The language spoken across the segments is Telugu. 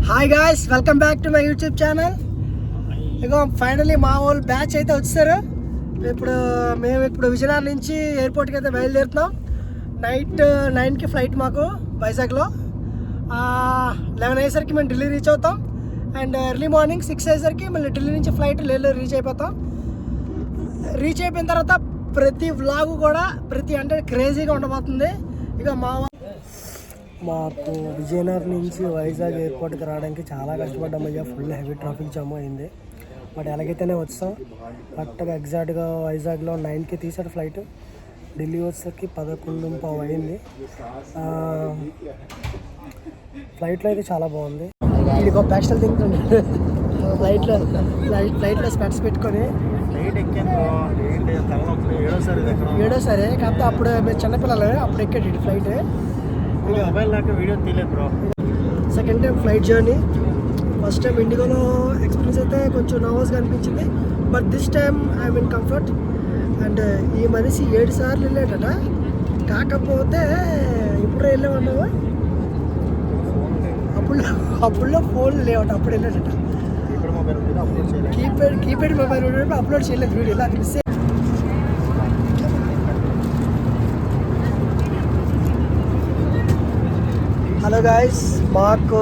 Hi guys, welcome back to my YouTube channel. Ego finally మా వాళ్ళు బ్యాచ్ అయితే వచ్చేసారు. మేము ఇప్పుడు విజయనగరం నుంచి ఎయిర్పోర్ట్కి అయితే బయలుదేరుతున్నాం. నైట్ 9కి ఫ్లైట్ మాకు వైజాగ్లో. 11 అయ్యేసరికి మేము ఢిల్లీ రీచ్ అవుతాం. అండ్ ఎర్లీ మార్నింగ్ 6 అయ్యేసరికి మళ్ళీ ఢిల్లీ నుంచి ఫ్లైట్ లేలో రీచ్ అయిపోతాం. రీచ్ అయిపోయిన తర్వాత ప్రతి వ్లాగు కూడా అంటే క్రేజీగా ఉండబోతుంది. ఇక మాకు విజయనగరం నుంచి వైజాగ్ ఎయిర్పోర్ట్కి రావడానికి చాలా కష్టపడ్డాం అయ్యా. ఫుల్ హెవీ ట్రాఫిక్ జామ్ అయింది. బట్ ఎలాగైతేనే వచ్చాం. కరెక్ట్గా ఎగ్జాక్ట్గా వైజాగ్లో 9కి తీసాడు ఫ్లైట్. ఢిల్లీ వచ్చేసరికి 11:15 అయింది. ఫ్లైట్లో అయితే చాలా బాగుంది. వీడికి ఒక బ్యాక్స్టైల్ తింటుండే ఫ్లైట్లో స్పెట్స్ పెట్టుకొని ఏడోసారి కాకపోతే అప్పుడు మేము చిన్నపిల్లలు అప్పుడు ఎక్కాడు ఫ్లైట్. మొబైల్ దాకా వీడియో తీయలేదు bro. Second time flight journey. First time ఇండిగోలో ఎక్స్పీరియన్స్ అయితే కొంచెం నర్వస్గా అనిపించింది. But this time I mean comfort. And ఈ మనిషి 7 సార్లు వెళ్ళాడట. కాకపోతే ఇప్పుడు వెళ్ళామన్నావు అప్పుడులో ఫోన్లు లేవట. అప్పుడు వెళ్ళాడట. కీప్యాడ్ మొబైల్ అప్లోడ్ చేయలేదు వీడియో. ఇలా మిస్. హలో గాయస్, మాకు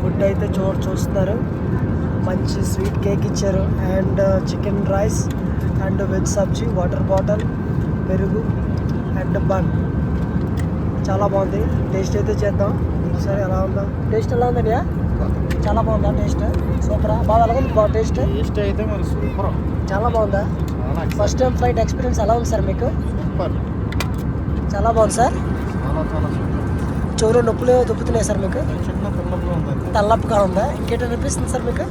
ఫుడ్ అయితే చూస్తున్నారు. మంచి స్వీట్ కేక్ ఇచ్చారు. And chicken rice and veg Sabzi, water bottle, పెరుగు అండ్ బన్. చాలా బాగుంది. టేస్ట్ అయితే చేద్దాం ఒకసారి. ఎలా ఉందా టేస్ట్? ఎలా ఉందండి? చాలా బాగుందా టేస్ట్? సూపరా? బాగా ఎలా ఉంది టేస్ట్? టేస్ట్ అయితే మరి సూపర్. చాలా బాగుందా? ఫస్ట్ టైం ఫ్లైట్ ఎక్స్పీరియన్స్ ఎలా ఉంది సార్ మీకు? సూపర్. చాలా బాగుంది సార్. చెవులో నొప్పులు దొబ్బుతున్నాయి సార్ మీకు? తల్లప్పుగా ఉందా? ఇంకేటో అనిపిస్తుంది సార్ మీకు?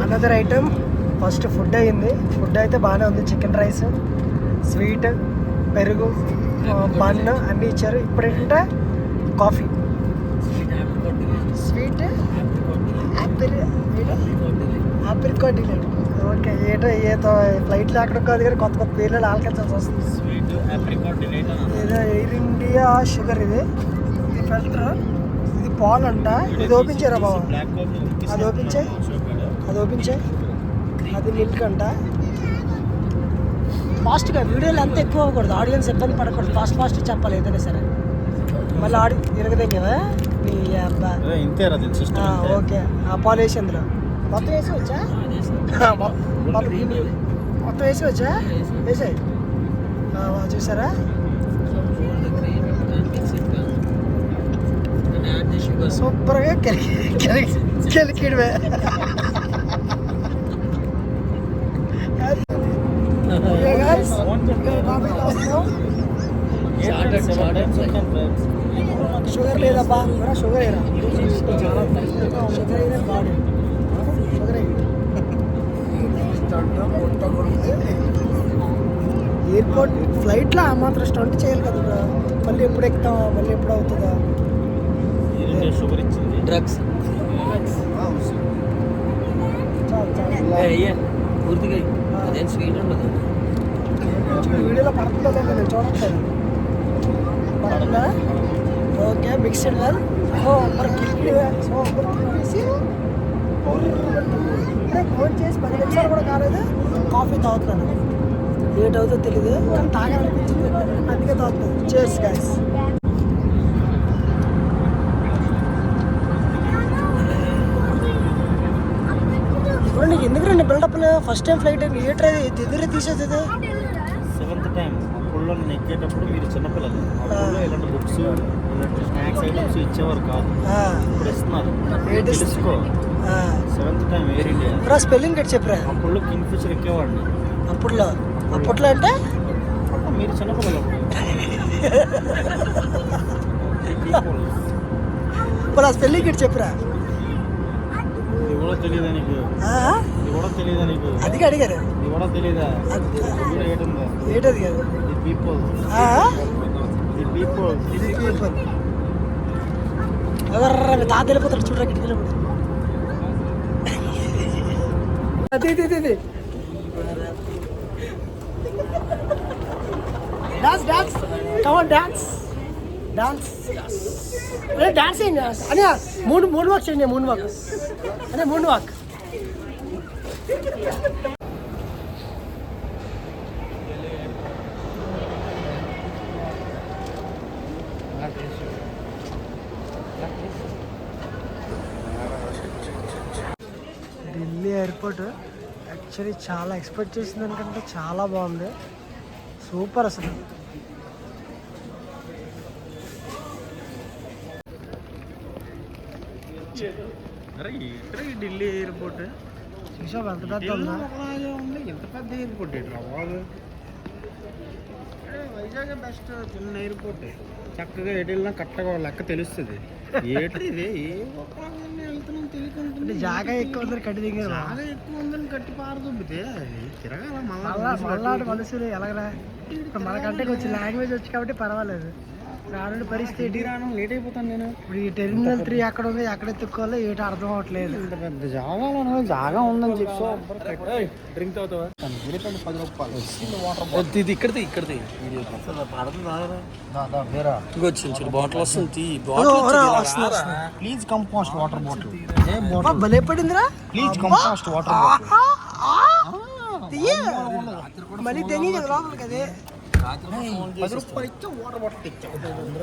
Another item. ఫస్ట్ ఫుడ్ అయింది. ఫుడ్ అయితే బాగానే ఉంది. చికెన్ రైస్, స్వీట్, పెరుగు, బన్ అన్నీ ఇచ్చారు. ఇప్పుడు ఏంటంటే coffee, sweet, apricot delight. Okay, ఏదో ఫ్లైట్లో అక్కడ కాదు కానీ కొత్త పేర్లు ఆలకించాల్సి వస్తుంది. ఏదో ఎయిర్ ఇండియా షుగర్. ఇది ఫిల్టర్. ఇది పాల్ అంట. ఇది ఓపించారా బాబా? అది ఓపించాయి. అది మిల్క్ అంట. ఫాస్ట్గా వీడియోలు అంతా ఎక్కువ అవ్వకూడదు. ఆడియన్స్ ఇబ్బంది పడకూడదు. ఫాస్ట్ చెప్పాలి ఏదైనా సరే. మళ్ళీ ఇరగదేగా మీ అబ్బా. ఓకే, ఆ పాలు వేసి అందులో మొత్తం వేసి వచ్చా? మొత్తం వేసి వచ్చా? వేసాయి. చూసారా? సూపర్గా కెలికిడివే. షుగర్ లేదబ్బా. షుగర్ అయినా బాడీ షుగర్ అయ్యి ఎయిర్పోర్ట్ ఫ్లైట్లో ఆ మాత్రం స్టంట్ చేయాలి కదా బ్రో. మళ్ళీ ఎప్పుడు ఎక్కుతాం, మళ్ళీ ఎప్పుడు అవుతుందా? షుగర్ ఇచ్చింది. డ్రగ్స్ వీడియోలో పడుతుందా నేను చూడట్లేదు. పడుతుందా? Okay, mixed well. మరి కిలిపేసి ఫోన్ చేసి 10 నిమిషాలు కూడా కాలేదు. కాఫీ తాగుతున్నాను. లేట్ అవుతుందో తెలీదు కానీ తాగాలనిపించింది, అందుకే తాగుతుంది. Cheers guys. ఇప్పుడు నీకు ఎందుకు రండి buildup? First time flight theatre ఎదురు తీసేది. 7th టైం అప్పుడు ఎక్కేటప్పుడు మీరు చిన్నపిల్లలు. ఇలాంటి బుక్స్, ఇలాంటి స్నాక్స్ ఐటమ్స్ ఇచ్చేవారు కాదు. ఇప్పుడు ఇస్తున్నారు. తెలుసుకో. 7th time air India. Spelling గట్టి చెప్పరా? అప్పుడు కింగ్ ఫిషర్ ఎక్కేవాడిని. అప్పట్లో అంటే మీరు చిన్నపిల్లలు. ఇప్పుడు ఆ స్పెల్లింగ్ గట్టి చెప్పరా? ఇది కూడా తెలియదా నీకు? అది అడిగారు. ఇది కూడా తెలీదా? ఏంటది కాదు. పీపుల్. ఎవరు తాత వెళ్ళిపోతాడు చూడరా గిట్కి వెళ్ళిపోతాడు. అది డాన్స్ కమాన్ డాన్స్ అరే డాన్స్ ఏంటి అని మూడు వాక్ చేయండి మూడు వాక్ ఢిల్లీ ఎయిర్పోర్ట్ యాక్చువల్లీ చాలా ఎక్స్పెక్ట్ చేసిన దానికంటే చాలా బాగుంది, సూపర్ అసలు. ఢిల్లీ ఎయిర్పోర్ట్ చూసావు ఎంత పెద్ద ఉందా? ఉంది, ఎంత పెద్ద ఎయిర్పోర్ట్ బాబు. వైజాగ్ బెస్ట్ చిన్న ఎయిర్పోర్ట్, చక్కగా ఎటు వెళ్ళినా కరెక్ట్గా లెక్క తెలుస్తుంది. ఏంటి ఇది వెళ్తున్నాం తెలియకుండా జాగా ఎక్కువ ఉందని కట్టి దిగారు, బాగా ఎక్కువ ఉందని కట్టి పారదొబ్బితే తిరగాల మళ్ళా మనుషులు ఎలాగరా. ఇప్పుడు మనకంటే కొంచెం లాంగ్వేజ్ వచ్చి కాబట్టి పర్వాలేదు. రానుండి పరిస్థితి రాను లేట్ అయిపోతాను నేను. ఇప్పుడు ఈ టెర్మినల్ 3 అక్కడ ఉంది, అక్కడ ఎత్తుక్కోవాలి, ఏటో అర్థం అవ్వట్లేదు. ఇంత పెద్ద జాగా ఉందని చెప్పి డ్రింక్ అవుతావా? 10 రూపాయలు ఇది ఇక్కడిది వచ్చింది బాటిల్ వస్తుంది. ప్లీజ్ కంపోస్ట్ వాటర్ బాటిల్ భలే పడిందిరా. ప్లీజ్ కంపోస్ట్ వాటర్ మళ్ళీ తెలియదు లోపలికి అదే. 10 రూపాయలు ఇచ్చా వాటర్ బాటిల్ ఇచ్చా.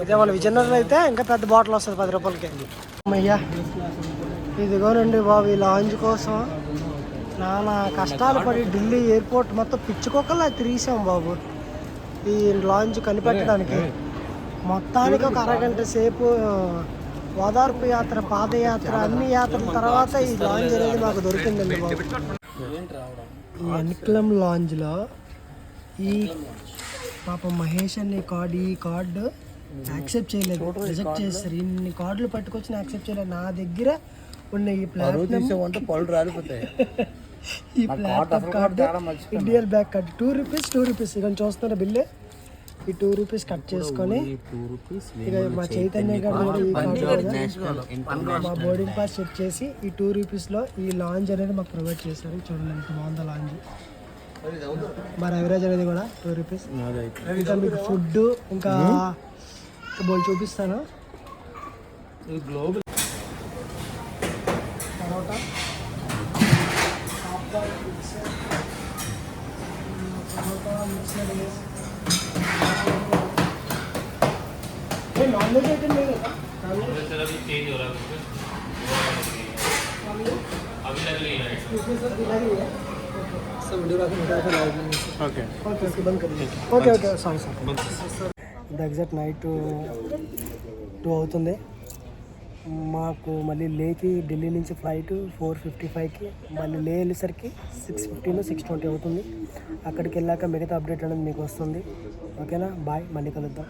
ఇదే మన విజయనగరంలో అయితే ఇంకా పెద్ద బాటిల్ వస్తుంది 10 రూపాయలకి. అయ్యా ఇదిగోనండి బాబు, ఈ లాంజ్ కోసం నానా కష్టాలు పడి ఢిల్లీ ఎయిర్పోర్ట్ మొత్తం పిచ్చుకోకలా తిరిగాం బాబు ఈ లాంజ్ కనిపెట్టడానికి. మొత్తానికి ఒక అరగంట సేపు ఓదార్పు యాత్ర, పాదయాత్ర, అన్ని యాత్రల తర్వాత ఈ లాంజ్ అనేది మాకు దొరికిందండి బాబు. ఈ ఎన్క్లమ్ లాంజ్లో ఈ పాప మహేష్ అనే ఈ కార్డు యాక్సెప్ట్ చేయలేదు, రిజెక్ట్ చేస్తారు. ఇన్ని కార్డులు పట్టుకొచ్చి యాక్సెప్ట్ చేయలేదు. నా దగ్గర ఉన్న ఈ ప్లాటినం పళ్ళు రాలిపోతాయి. ఈ platinum card Indian back card 2 rupees ఇక చూస్తున్న బిల్లు. ఈ 2 రూపీస్ కట్ చేసుకొని ఇక మా చైతన్య గారు కూడా ఈ కార్డు మా బోర్డింగ్ పాస్ చెక్ చేసి ఈ 2 రూపీస్లో ఈ లాంజ్ అనేది మాకు ప్రొవైడ్ చేశారు. చూడండి ఎంత బాగుందో లాంజ్. మా రవిరాజ్ అనేది కూడా 2 రూపీస్. ఇంకా మీకు ఫుడ్ ఇంకా బోల్ చూపిస్తాను. పరోటా, నాన్ వెజ్ ఐటమ్ లేదు కదా. Okay sorry. ఎగ్జాక్ట్ నైట్ 2 అవుతుంది. మాకు మళ్ళీ లేకి ఢిల్లీ నుంచి ఫ్లైట్ 4:55కి, మళ్ళీ లే వెళ్ళేసరికి 6:15 6:20 అవుతుంది. అక్కడికి వెళ్ళాక మిగతా అప్డేట్ అనేది మీకు వస్తుంది. ఓకేనా, బాయ్, మళ్ళీ కలుద్దాం.